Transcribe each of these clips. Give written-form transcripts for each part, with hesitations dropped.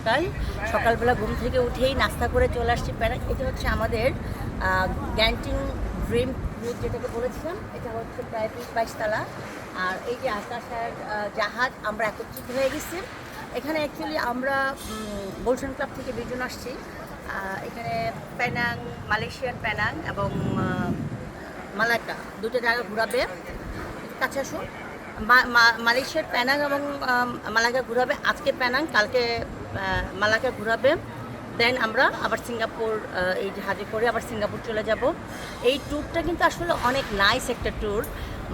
সকাল সকালবেলা ঘুম থেকে উঠেই নাস্তা করে চলে আসছি প্যারাক। এটা হচ্ছে আমাদের গ্যান্টিং ড্রিম ক্রুজ যেটাকে বলেছিলাম, এটা হচ্ছে প্রায় 22 তলা। আর এই যে আকাশ আর জাহাজ আমরা একত্রিত হয়ে গেছি এখানে। অ্যাকচুয়ালি আমরা গুলশান ক্লাব থেকে 2 জন আসছি। এখানে পেনাং, মালয়েশিয়ান পেনাং এবং মালাক্কা দুটো জায়গা ঘোরাবে। কাছে আসুন। মালয়েশিয়ার পেনাং এবং মালাক্কা ঘোরাবে। আজকে পেনাং, কালকে মালাক্কা ঘোরাবে। দেন আমরা আবার সিঙ্গাপুর এই জাহাজে করে আবার সিঙ্গাপুর চলে যাব। এই ট্যুরটা কিন্তু আসলে অনেক নাইস একটা ট্যুর।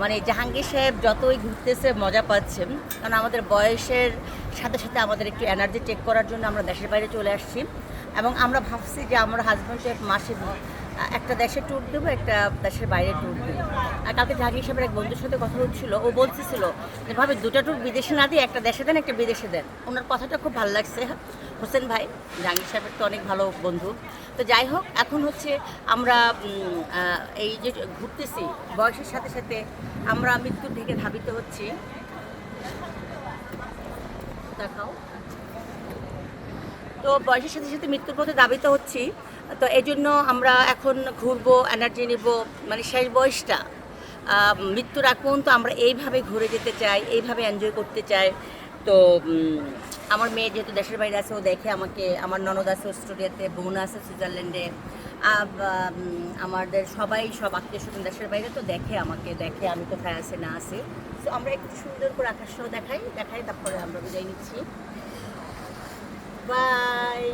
মানে জাহাঙ্গীর সাহেব যতই ঘুরতেছে মজা পাচ্ছেন, কারণ আমাদের বয়সের সাথে সাথে আমাদের একটু এনার্জি চেক করার জন্য আমরা দেশের বাইরে চলে আসছি। এবং আমরা ভাবছি যে আমরা হাজব্যান্ড ওয়াইফ মাসে একটা দেশে ট্যুর দেবো, একটা দেশের বাইরে ট্যুর দেবো। আর কালকে জাহাঙ্গীর সাহেবের এক বন্ধুর সাথে কথা হচ্ছিল, ও বলতেছিল যে ভাবে 2টা ট্যুর বিদেশে না দিয়ে একটা দেশে দেন, একটা বিদেশে দেন। ওনার কথাটা খুব ভালো লাগছে। হোসেন ভাই জাহাঙ্গীর সাহেবের তো অনেক ভালো বন্ধু। তো যাই হোক, এখন হচ্ছে আমরা এই যে ঘুরতেছি বয়সের সাথে সাথে আমরা মৃত্যুর দিকে ধাবিত হচ্ছি। দেখাও। তো বয়সের সাথে সাথে মৃত্যুর পথে ধাবিত হচ্ছি। তো এই জন্য আমরা এখন ঘুরবো, এনার্জি নিব, মানে শেষ বয়সটা মৃত্যুর আগ পর্যন্ত আমরা এইভাবে ঘুরে যেতে চাই, এইভাবে এনজয় করতে চাই। তো আমার মেয়ে যেহেতু দেশের বাইরে আছে, ও দেখে আমাকে। আমার ননদ আছে অস্ট্রেলিয়াতে, বোন আছে সুইজারল্যান্ডে, আমাদের সবাই সব আত্মীয় স্বজন দেশের বাইরে, তো দেখে আমাকে, দেখে আমি কোথায় আছে না আছে। তো আমরা একটু সুন্দর করে আকাশটাও দেখাই, তারপরে আমরা বিদায় নিচ্ছি। বাই।